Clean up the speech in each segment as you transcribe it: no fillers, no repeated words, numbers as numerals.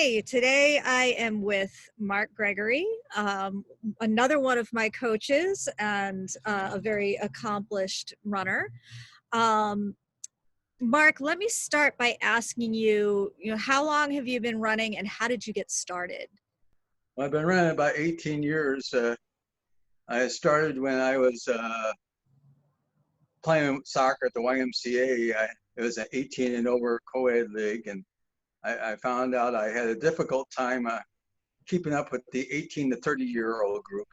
Hi, today I am with Mark Gregory, another one of my coaches and a very accomplished runner. Um, Mark, let me start by asking you, how long have you been running and how did you get started? Well, I've been running about 18 years. I started when I was playing soccer at the YMCA. It was an 18 and over co-ed league, and I found out I had a difficult time keeping up with the 18 to 30-year-old group.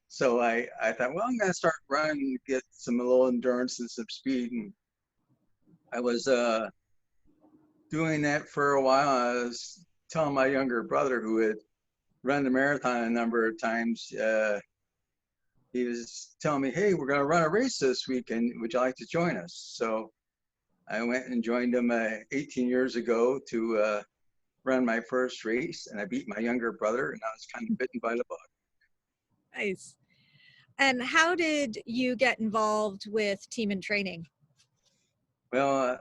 So I thought, well, I'm going to start running, get some little endurance and some speed. And I was doing that for a while. I was telling my younger brother, who had run the marathon a number of times, he was telling me, hey, we're going to run a race this weekend. Would you like to join us? So I went and joined him 18 years ago to run my first race, and I beat my younger brother, and I was kind of bitten by the bug. Nice. And how did you get involved with team and training? Well,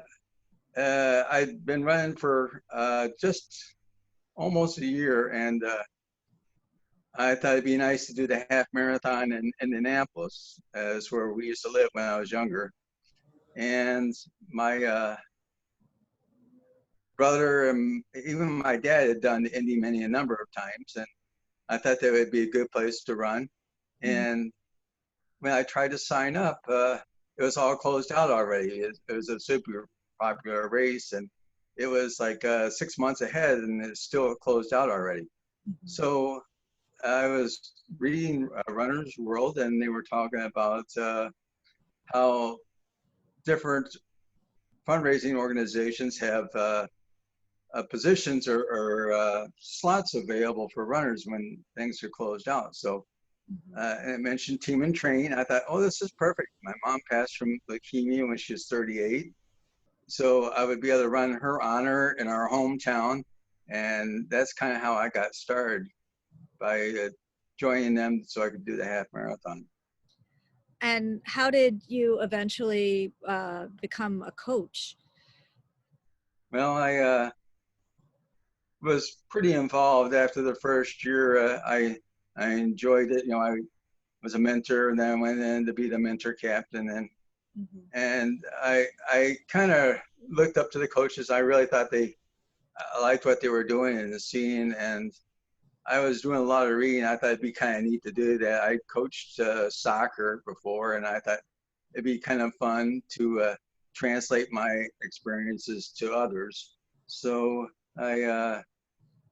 I'd been running for just almost a year, and I thought it'd be nice to do the half marathon in Indianapolis, as where we used to live when I was younger. And my brother and even my dad had done the Indy many a number of times, and I thought that would be a good place to run. And when I tried to sign up, it was all closed out already. It was a super popular race, and it was like 6 months ahead, and it's still closed out already. So I was reading Runner's World, and they were talking about how different fundraising organizations have positions or slots available for runners when things are closed out. So and it mentioned Team and Train. I thought, oh, this is perfect. My mom passed from leukemia when she was 38. So I would be able to run in her honor in our hometown. And that's kind of how I got started, by joining them so I could do the half marathon. And how did you eventually become a coach? Well, I was pretty involved after the first year. I enjoyed it. I was a mentor, and then I went in to be the mentor captain, and I kind of looked up to the coaches. I really thought I liked what they were doing in the scene, and I was doing a lot of reading. I thought it'd be kind of neat to do that. I coached soccer before, and I thought it'd be kind of fun to translate my experiences to others. So I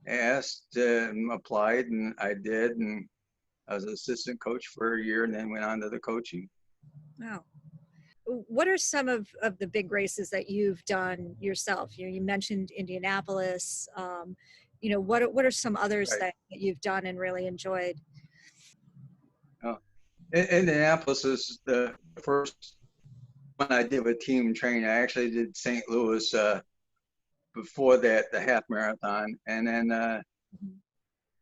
asked and applied, and I did, and I was an assistant coach for a year, and then went on to the coaching. Wow. What are some of the big races that you've done yourself? You mentioned Indianapolis. What are some others Right. that you've done and really enjoyed? Oh, Indianapolis is the first one I did with team training. I actually did St. Louis before that, the half marathon, and then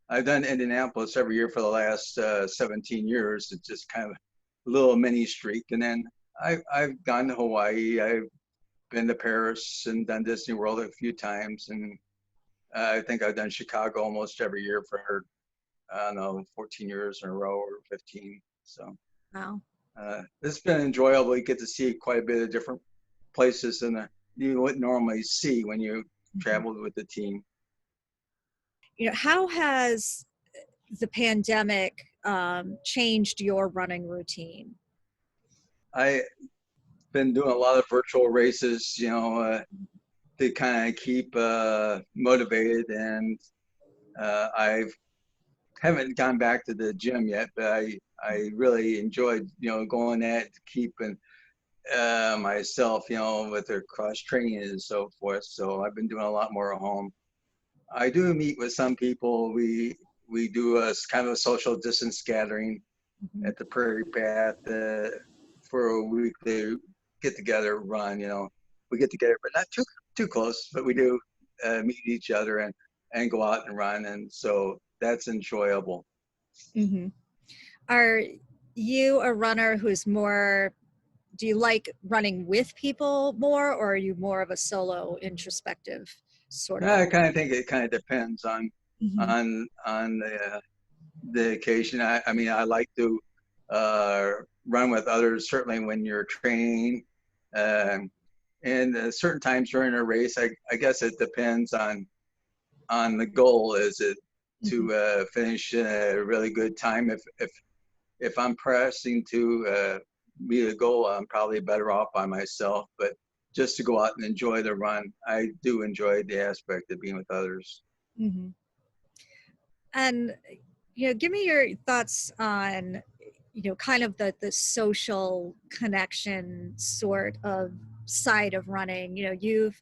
I've done Indianapolis every year for the last 17 years. It's just kind of a little mini streak. And then I've gone to Hawaii. I've been to Paris and done Disney World a few times. And I think I've done Chicago almost every year for, I don't know, 14 years in a row or 15. So Wow. it's been enjoyable. You get to see quite a bit of different places than you wouldn't normally see when you traveled with the team. How has the pandemic changed your running routine? I've been doing a lot of virtual races, to kind of keep motivated. And I haven't gone back to the gym yet, but I really enjoyed, going at keeping myself, with the cross training and so forth. So I've been doing a lot more at home. I do meet with some people. We do a kind of a social distance gathering at the Prairie Path for a weekly get together run. We get together, but not too close. But we do meet each other and go out and run, and so that's enjoyable. Mm-hmm. Are you a runner who's more, do you like running with people more, or are you more of a solo introspective sort of? I kind of think it kind of depends on Mm-hmm. on the occasion. I mean, I like to run with others, certainly when you're training. Um, and certain times during a race, I guess it depends on the goal. Is it Mm-hmm. to finish a really good time? If I'm pressing to meet a goal, I'm probably better off by myself. But just to go out and enjoy the run, I do enjoy the aspect of being with others. Mm-hmm. And give me your thoughts on kind of the social connection sort of side of running. You've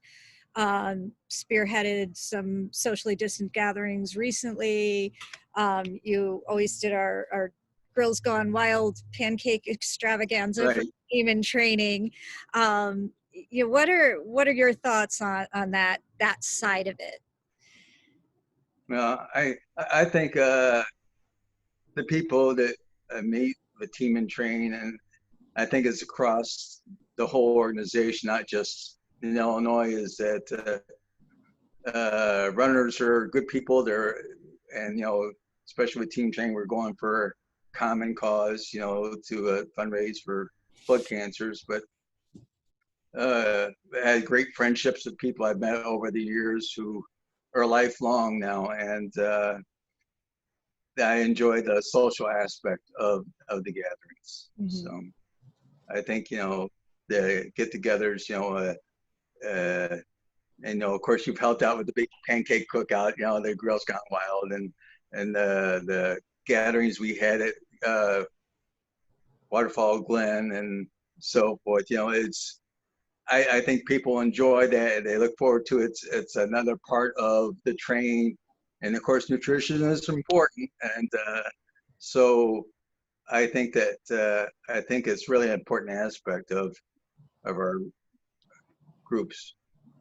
spearheaded some socially distant gatherings recently. You always did our Girls Gone Wild pancake extravaganza for Right. team and training. What are your thoughts on that side of it? Well, I think the people that meet the team and train, and I think it's across the whole organization, not just in Illinois, is that runners are good people. And especially with team training, we're going for common cause, to fundraise for blood cancers. But I had great friendships with people I've met over the years who are lifelong now, and I enjoy the social aspect of the gatherings. Mm-hmm. So I think the get-togethers, and of course you've helped out with the big pancake cookout, the Girls Gone Wild, and the gatherings we had at Waterfall Glen and so forth. It's I think people enjoy that. They look forward to it. It's another part of the train, and of course nutrition is important, and so I think it's really an important aspect of our groups.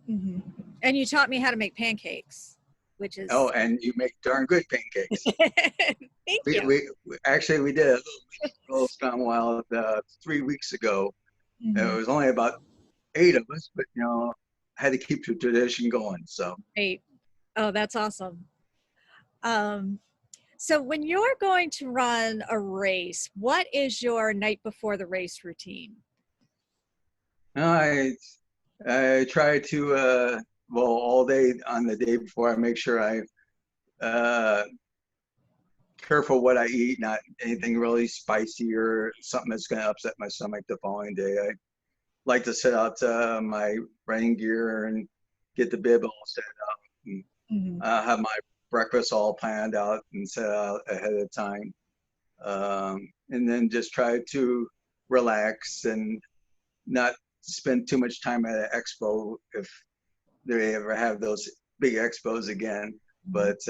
Mm-hmm. And you taught me how to make pancakes, which Oh, is and you make darn good pancakes. thank We, you. we, we actually we did a little roast gone wild 3 weeks ago. Mm-hmm. It was only about 8 of us, but had to keep the tradition going. So Great. Oh, that's awesome. Um, so when you're going to run a race, what is your night before the race routine? no, I try to well, all day on the day before, I make sure I careful what I eat, not anything really spicy or something that's going to upset my stomach the following day. I like to set out my running gear and get the bib all set up, and Mm-hmm. have my breakfast all planned out and set out ahead of time, and then just try to relax and not spend too much time at an expo if they ever have those big expos again. But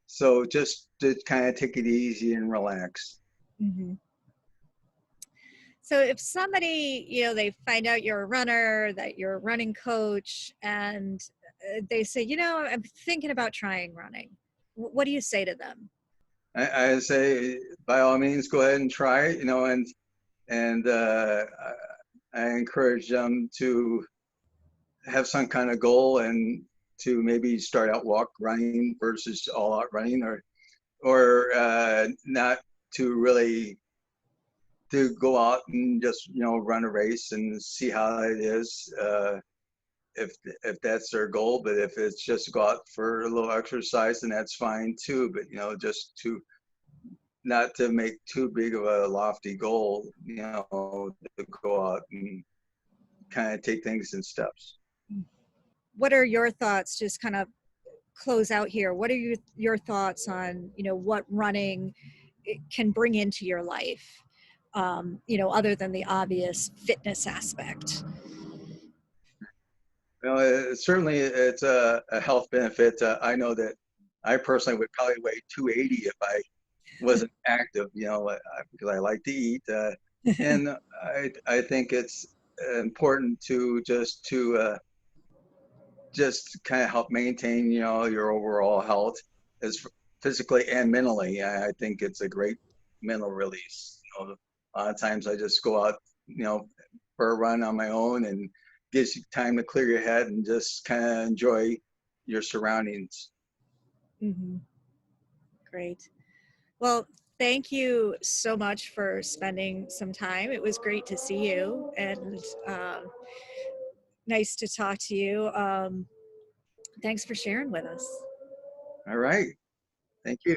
so just to kind of take it easy and relax. Mm-hmm. So if somebody, they find out you're a runner, that you're a running coach, and they say, I'm thinking about trying running, what do you say to them? I say by all means go ahead and try it, and I encourage them to have some kind of goal and to maybe start out walk running versus all out running, or not to really to go out and just run a race and see how it is, if that's their goal. But if it's just go out for a little exercise, then that's fine too. But just to not to make too big of a lofty goal, to go out and kind of take things in steps. What are your thoughts, just kind of close out here, what are your thoughts on what running can bring into your life, other than the obvious fitness aspect? Certainly it's a health benefit. I know that I personally would probably weigh 280 if I wasn't active, because I like to eat. And I think it's important to just kind of help maintain, your overall health, as physically and mentally. I think it's a great mental release. A lot of times I just go out, for a run on my own and gives you time to clear your head and just kind of enjoy your surroundings. Mm-hmm. Great. Well, thank you so much for spending some time. It was great to see you and nice to talk to you. Thanks for sharing with us. All right. Thank you.